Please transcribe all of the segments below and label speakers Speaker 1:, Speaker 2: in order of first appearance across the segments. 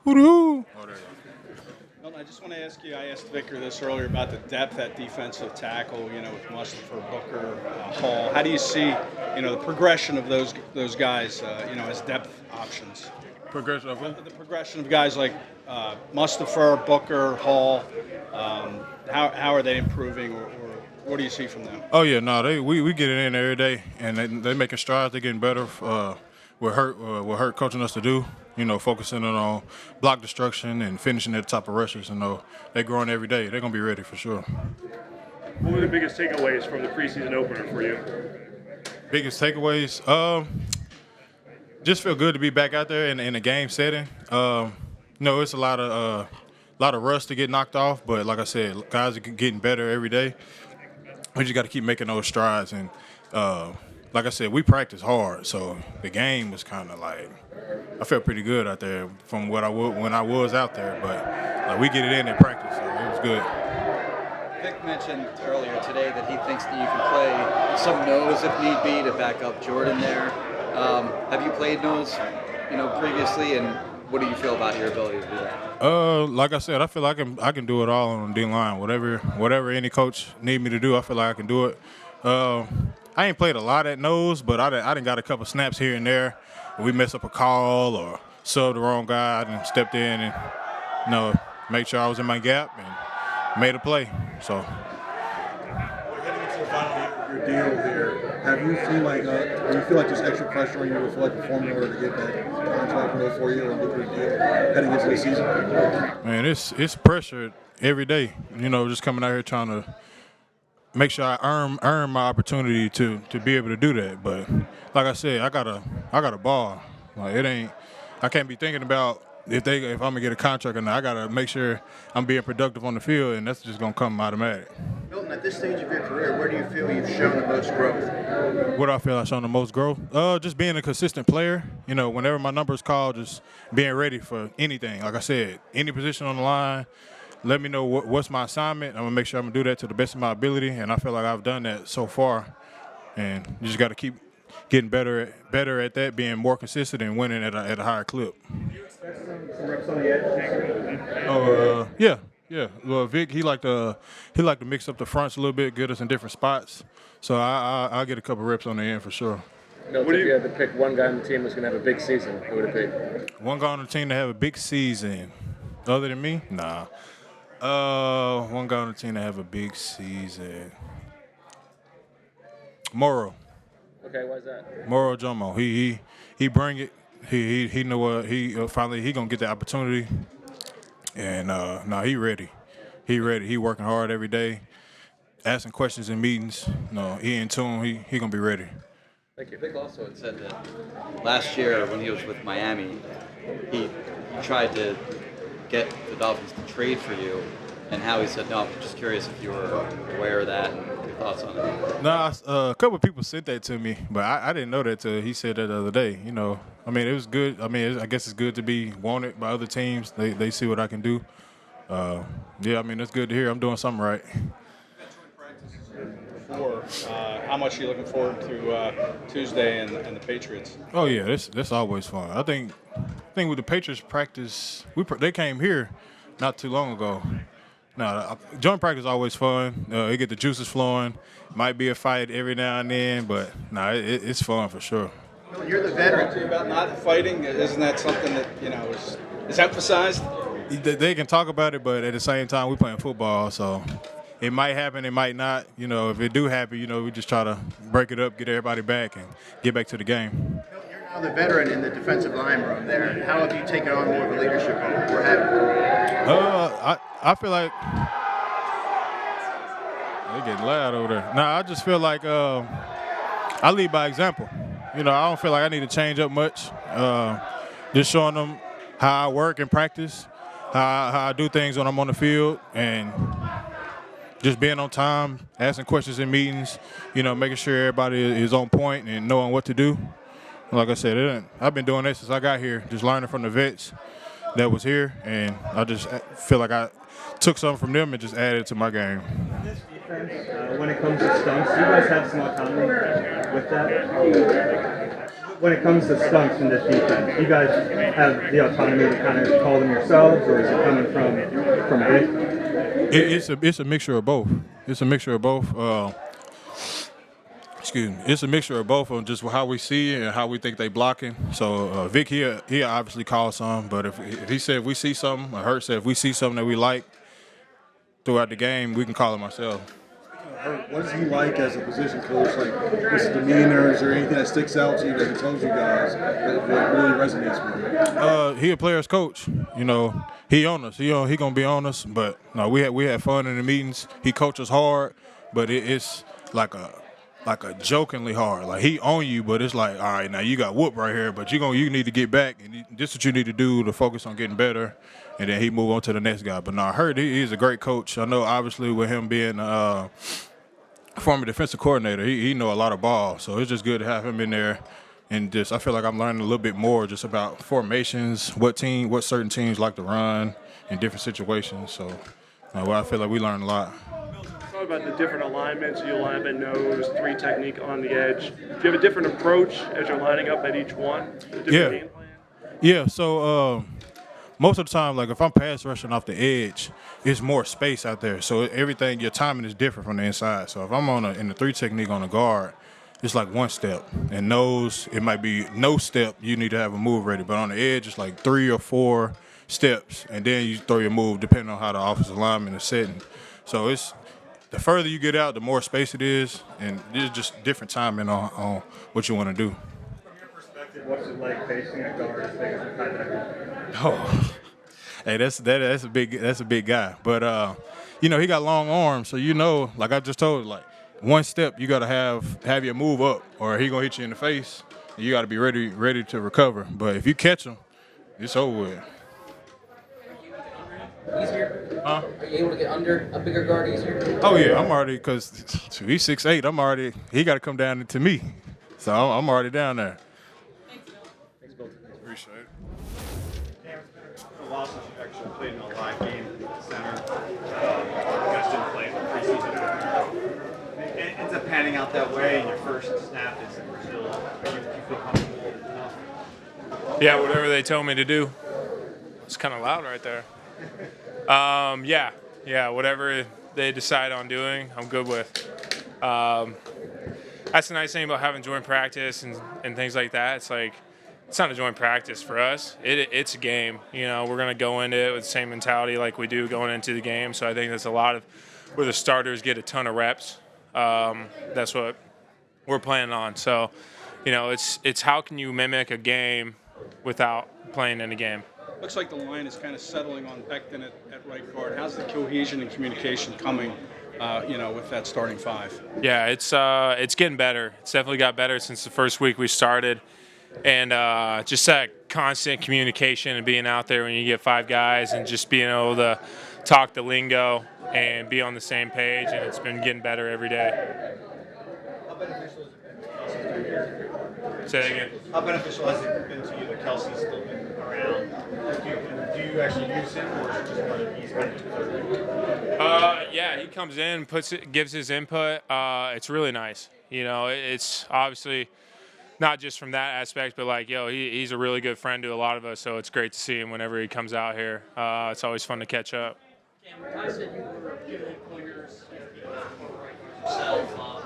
Speaker 1: Hoo-hoo.
Speaker 2: Milton, I just want to ask you, I asked Vicar this earlier about the depth at defensive tackle, with Mustafa, Booker, Hall. How do you see, the progression of those guys, as depth options?
Speaker 1: Progression of who?
Speaker 2: The progression of guys like Mustafa, Booker, Hall, how are they improving, or what do you see from them?
Speaker 1: Oh yeah, no, we get it in every day, and they making strides. They're getting better. What Hurt coaching us to do, focusing on block destruction and finishing at the top of rushers. They're growing every day. They're gonna be ready for sure.
Speaker 3: What were the biggest takeaways from the preseason opener for you?
Speaker 1: Biggest takeaways, just feel good to be back out there in a game setting. It's a lot of rust to get knocked off, but like I said, guys are getting better every day. We just got to keep making those strides, and like I said, we practice hard, so the game was kind of like I felt pretty good out there from what when I was out there, but we get it in practice, so it was good.
Speaker 4: Vic mentioned earlier today that he thinks that you can play some nose if need be to back up Jordan there. Have you played nose, previously, and what do you feel about your ability to do that?
Speaker 1: Like I said, I feel like I can do it all on the D line. Whatever any coach need me to do, I feel like I can do it. I ain't played a lot at nose, but I done got a couple snaps here and there. We mess up a call or subbed the wrong guy, I done stepped in and make sure I was in my gap and made a play. So.
Speaker 5: Heading into the final year of your deal here, do you feel like there's extra pressure on you to feel like perform in order to get that contract for 4 year or lucrative deal heading into the season?
Speaker 1: Man, it's pressure every day. Just coming out here trying to make sure I earn my opportunity to be able to do that. But like I said, I got a ball. Like I can't be thinking about if I'm gonna get a contract or not. I gotta make sure I'm being productive on the field, and that's just gonna come automatic.
Speaker 6: Milton, at this stage of your career, where do you feel you've shown the most growth?
Speaker 1: What do I feel I've shown the most growth? Just being a consistent player. Whenever my number is called, just being ready for anything. Like I said, any position on the line, let me know what's my assignment. I'm going to make sure I'm going to do that to the best of my ability, and I feel like I've done that so far. And you just got to keep getting better at that, being more consistent and winning at a higher clip.
Speaker 3: Do you expect some reps on the edge?
Speaker 1: Oh, yeah. Well, Vic, he like to mix up the fronts a little bit, get us in different spots. So I'll get a couple reps on the end for sure.
Speaker 7: Milton, if you had to pick one guy on the team that's going to have a big season, who would it be?
Speaker 1: One guy on the team to have a big season, other than me? Nah. One guy on the team to have a big season. Morrow.
Speaker 7: Okay, why's that?
Speaker 1: Morrow Jomo. He bring it. He know what he finally he gonna get the opportunity. And he ready. He ready. He working hard every day, asking questions in meetings. He in tune. He gonna be ready.
Speaker 4: Thank you. Vic also had said that last year when he was with Miami, he tried to get the Dolphins to trade for you, and how he said, no, I'm just curious if you were aware of that and your thoughts on it.
Speaker 1: A couple of people said that to me, but I didn't know that till he said that the other day. It was good. I guess it's good to be wanted by other teams. They see what I can do. It's good to hear. I'm doing something right.
Speaker 2: How much are you looking forward to Tuesday and the Patriots?
Speaker 1: Oh yeah, that's always fun. I think with the Patriots practice, they came here not too long ago. Joint practice is always fun. You get the juices flowing. Might be a fight every now and then, but it's fun for sure.
Speaker 6: You're the veteran.
Speaker 2: About not fighting, isn't that something that is emphasized?
Speaker 1: They can talk about it, but at the same time, we're playing football, so it might happen, it might not. If it do happen, we just try to break it up, get everybody back, and get back to the game.
Speaker 6: You're now the veteran in the defensive line room there. How have you taken on more of a leadership role? Or have
Speaker 1: I feel like they getting loud over there. I just feel like I lead by example. I don't feel like I need to change up much. Just showing them how I work and practice, how I do things when I'm on the field, and just being on time, asking questions in meetings, making sure everybody is on point and knowing what to do. Like I said, I've been doing this since I got here, just learning from the vets that was here, and I just feel like I took something from them and just added it to my game.
Speaker 3: This defense, when it comes to stunts, do you guys have some autonomy with that?
Speaker 8: when it comes to stunts in this defense, you guys have the autonomy to kind of call them yourselves, or is it coming from Vic?
Speaker 1: It's a mixture of both. It's a mixture of both. Excuse me. It's a mixture of both of just how we see it and how we think they blocking. So Vic, he obviously calls some, but if he said if we see something, or Hurt said if we see something that we like throughout the game, we can call him ourselves.
Speaker 5: What is he like as a position coach? Like, his demeanor, is there anything that sticks out to you that he tells you guys that really resonates with you?
Speaker 1: He a player's coach. You know, he on us. He gonna be on us. But no, we had fun in the meetings. He coaches hard, but it's like a jokingly hard. Like he on you, but it's like, all right, now you got whoop right here, but you need to get back, and this is what you need to do to focus on getting better, and then he move on to the next guy. But no, I heard he's a great coach. I know obviously with him being former defensive coordinator, he know a lot of ball, so it's just good to have him in there. And just I feel like I'm learning a little bit more just about formations, what certain teams like to run in different situations. So I feel like we learned a lot.
Speaker 3: Talk about the different alignments. You line at nose, 3 technique on the edge. Do you have a different approach as you're lining up at each one? Game plan?
Speaker 1: Yeah. So most of the time, like if I'm pass rushing off the edge, it's more space out there. So everything, your timing is different from the inside. So if I'm in the 3 technique on the guard, it's like 1 step. And nose, it might be no step. You need to have a move ready. But on the edge, it's like 3 or 4 steps, and then you throw your move depending on how the offensive lineman is setting. So it's the further you get out, the more space it is, and it's just different timing on what you want to do.
Speaker 8: From your perspective, what's it like facing a guard as big as a tight end?
Speaker 1: Oh, hey, that's a big guy. But he got long arms, so like I just told you, like 1 step you gotta have your move up, or he gonna hit you in the face. And you gotta be ready to recover. But if you catch him, it's over with.
Speaker 9: Easier?
Speaker 1: Huh?
Speaker 9: Are you able to get under a bigger guard easier?
Speaker 1: Oh yeah, I'm already, because he's 6'8". He got to come down to me, so I'm already down there.
Speaker 8: Thanks, Milton.
Speaker 1: Appreciate it.
Speaker 10: It's been a while since you've actually played in a live game at center. You guys didn't play in the preseason. It ends up panning out that way, and your first snap is in Brazil. Do you feel comfortable enough?
Speaker 11: Yeah, whatever they tell me to do. It's kind of loud right there. Yeah, whatever they decide on doing, I'm good with. That's the nice thing about having joint practice and things like that. It's like, it's not a joint practice for us. It's a game. We're going to go into it with the same mentality like we do going into the game. So I think that's a lot of where the starters get a ton of reps. That's what we're planning on. So, it's how can you mimic a game without playing in a game.
Speaker 2: Looks like the line is kind of settling on Becton at right guard. How's the cohesion and communication coming, with that starting 5?
Speaker 11: Yeah, it's getting better. It's definitely got better since the first week we started. And just that constant communication and being out there when you get 5 guys and just being able to talk the lingo and be on the same page, and it's been getting better every day.
Speaker 10: How beneficial has it been to
Speaker 11: Say that again.
Speaker 10: How beneficial has it been to you that Kelsey's still been around? Do you actually use him, or is it just part of he's been
Speaker 11: Yeah, he comes in, gives his input. It's really nice. It's obviously not just from that aspect, but he's a really good friend to a lot of us. So it's great to see him whenever he comes out here. It's always fun to catch up.
Speaker 9: I said you were giving pointers yourself.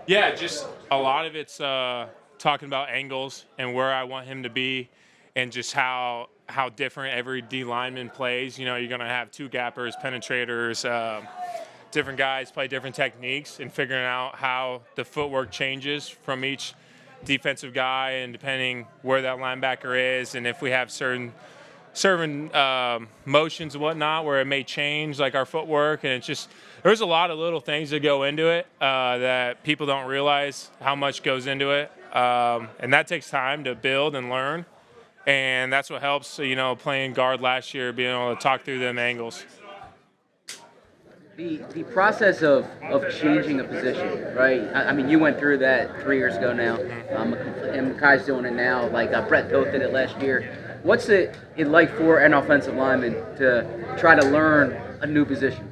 Speaker 11: Yeah, just a lot of it's talking about angles and where I want him to be, and just how different every D lineman plays. You're going to have 2 gappers, penetrators, different guys play different techniques, and figuring out how the footwork changes from each defensive guy, and depending where that linebacker is, and if we have certain motions and whatnot where it may change, like our footwork. And it's just, there's a lot of little things that go into it that people don't realize how much goes into it. And that takes time to build and learn. And that's what helps, playing guard last year, being able to talk through them angles.
Speaker 9: The process of changing a position, right? I mean, you went through that 3 years ago now, and Makai's doing it now. Brett Toth did it last year. What's it like for an offensive lineman to try to learn a new position?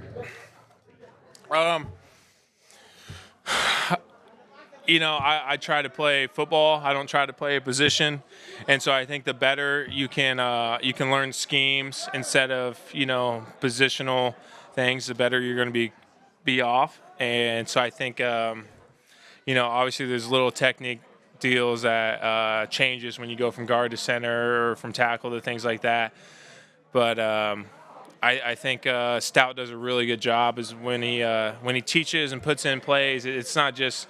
Speaker 11: I try to play football. I don't try to play a position, and so I think the better you can learn schemes instead of positional things, the better you're going to be off. And so I think obviously there's little technique deals that changes when you go from guard to center or from tackle to things like that. But I think Stout does a really good job is when he teaches and puts in plays. It's not just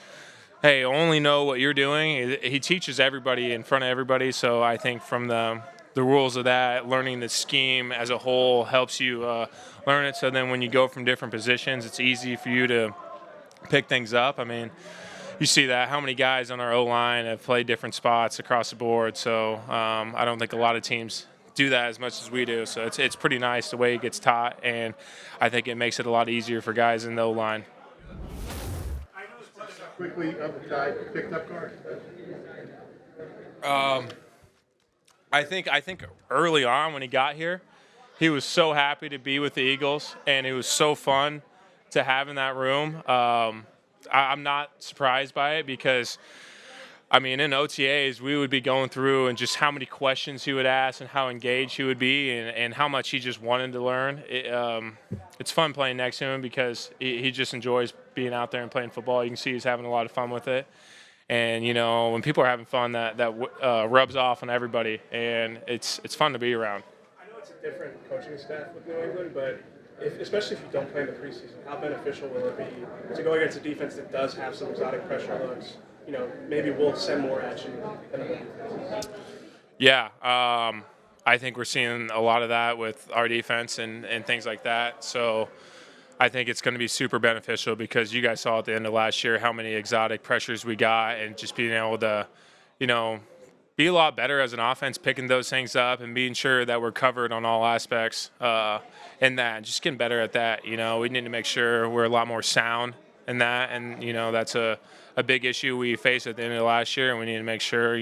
Speaker 11: hey, only know what you're doing. He teaches everybody in front of everybody. So I think from the rules of that, learning the scheme as a whole helps you learn it. So then when you go from different positions, it's easy for you to pick things up. I mean, you see that. How many guys on our O-line have played different spots across the board. So I don't think a lot of teams do that as much as we do. So it's pretty nice the way it gets taught. And I think it makes it a lot easier for guys in the O-line.
Speaker 5: Quickly up the tide, picked up guard.
Speaker 11: I think early on when he got here, he was so happy to be with the Eagles, and it was so fun to have in that room. I'm not surprised by it because, I mean, in OTAs, we would be going through and just how many questions he would ask and how engaged he would be and how much he just wanted to learn. It's fun playing next to him because he just enjoys being out there and playing football. You can see he's having a lot of fun with it. And, when people are having fun, that rubs off on everybody, and it's fun to be around.
Speaker 3: I know it's a different coaching staff with New England, but especially if you don't play in the preseason, how beneficial will it be to go against a defense that does have some exotic pressure looks? Maybe we'll send more at you than other defenses.
Speaker 11: Yeah, I think we're seeing a lot of that with our defense and things like that. So I think it's going to be super beneficial because you guys saw at the end of last year how many exotic pressures we got and just being able to, be a lot better as an offense, picking those things up and being sure that we're covered on all aspects in that. Just getting better at that. We need to make sure we're a lot more sound in that. And, that's a big issue we faced at the end of last year, and we need to make sure,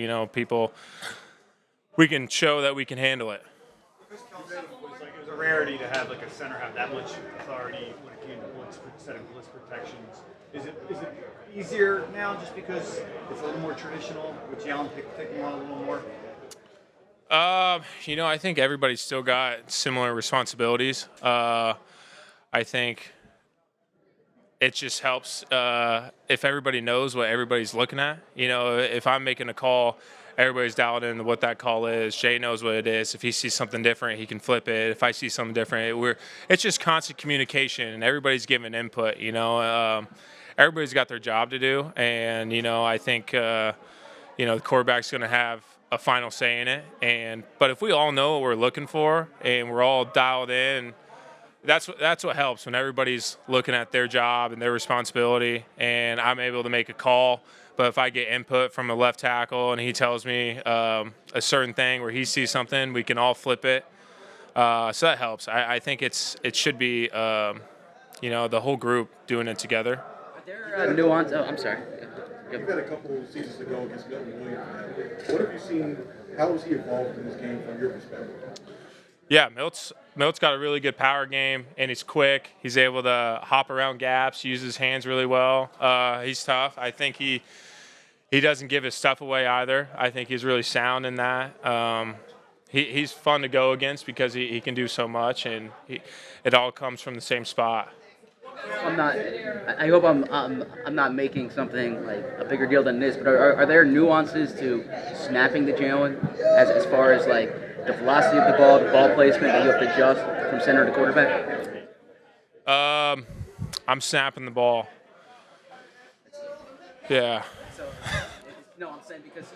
Speaker 11: we can show that we can handle it.
Speaker 10: It was a rarity to have a center have that much authority when it came to setting blitz protections. Is it easier now just because it's a little more traditional with Jalen taking on a little more?
Speaker 11: I think everybody's still got similar responsibilities. I think it just helps if everybody knows what everybody's looking at. If I'm making a call, everybody's dialed into what that call is. Jay knows what it is. If he sees something different, he can flip it. If I see something different, it's just constant communication, and everybody's giving input. Everybody's got their job to do, and I think the quarterback's going to have a final say in it. But if we all know what we're looking for and we're all dialed in, that's what helps when everybody's looking at their job and their responsibility, and I'm able to make a call. But if I get input from a left tackle and he tells me a certain thing where he sees something, we can all flip it. So that helps. I think it should be the whole group doing it together.
Speaker 9: Are there nuance? Oh, I'm sorry.
Speaker 5: You've had a couple of seasons to go against Milton Williams. What have you seen? How has he evolved in this game from your perspective?
Speaker 11: Yeah, Milt's got a really good power game, and he's quick. He's able to hop around gaps, use his hands really well. He's tough. I think he doesn't give his stuff away either. I think he's really sound in that. He's fun to go against because he can do so much, and it all comes from the same spot.
Speaker 9: I hope I'm not making something like a bigger deal than this, but are there nuances to snapping the Jalen as far as the velocity of the ball placement that you have to adjust from center to quarterback?
Speaker 11: I'm snapping the ball. Yeah.
Speaker 9: No, I'm saying because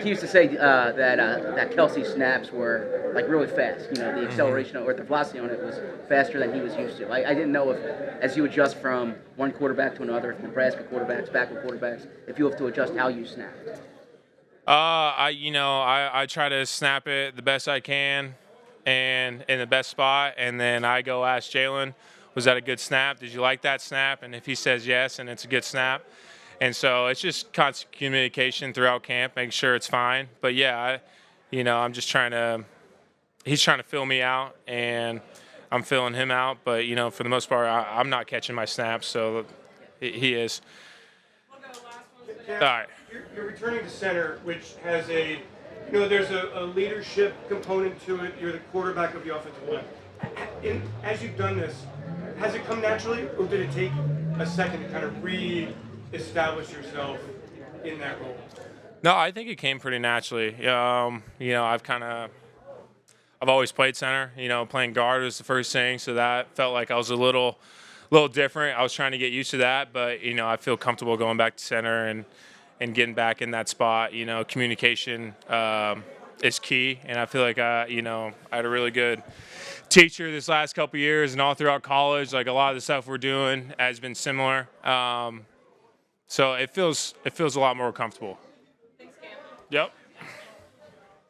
Speaker 9: he used to say that Kelsey snaps were really fast. The acceleration or the velocity on it was faster than he was used to. I didn't know if, as you adjust from one quarterback to another, if Nebraska quarterbacks, backward quarterbacks, if you have to adjust how you snap.
Speaker 11: I try to snap it the best I can and in the best spot, and then I go ask Jalen, was that a good snap? Did you like that snap? And if he says yes and it's a good snap. And so it's just constant communication throughout camp, making sure it's fine. But yeah, I'm just he's trying to fill me out and I'm filling him out. But, for the most part, I'm not catching my snaps, so he is.
Speaker 12: Cam,
Speaker 11: All right.
Speaker 12: You're returning to center, which has there's a leadership component to it. You're the quarterback of the offensive line. As you've done this, has it come naturally, or did it take a second to kind of re-establish yourself in that role?
Speaker 11: No, I think it came pretty naturally. I've always played center. Playing guard was the first thing, so that felt like I was a little different. I was trying to get used to that, but I feel comfortable going back to center and getting back in that spot. Communication is key, and I feel like I had a really good teacher this last couple years and all throughout college. Like a lot of the stuff we're doing has been similar, so it feels a lot more comfortable.
Speaker 13: Thanks, Cam.
Speaker 11: Yep.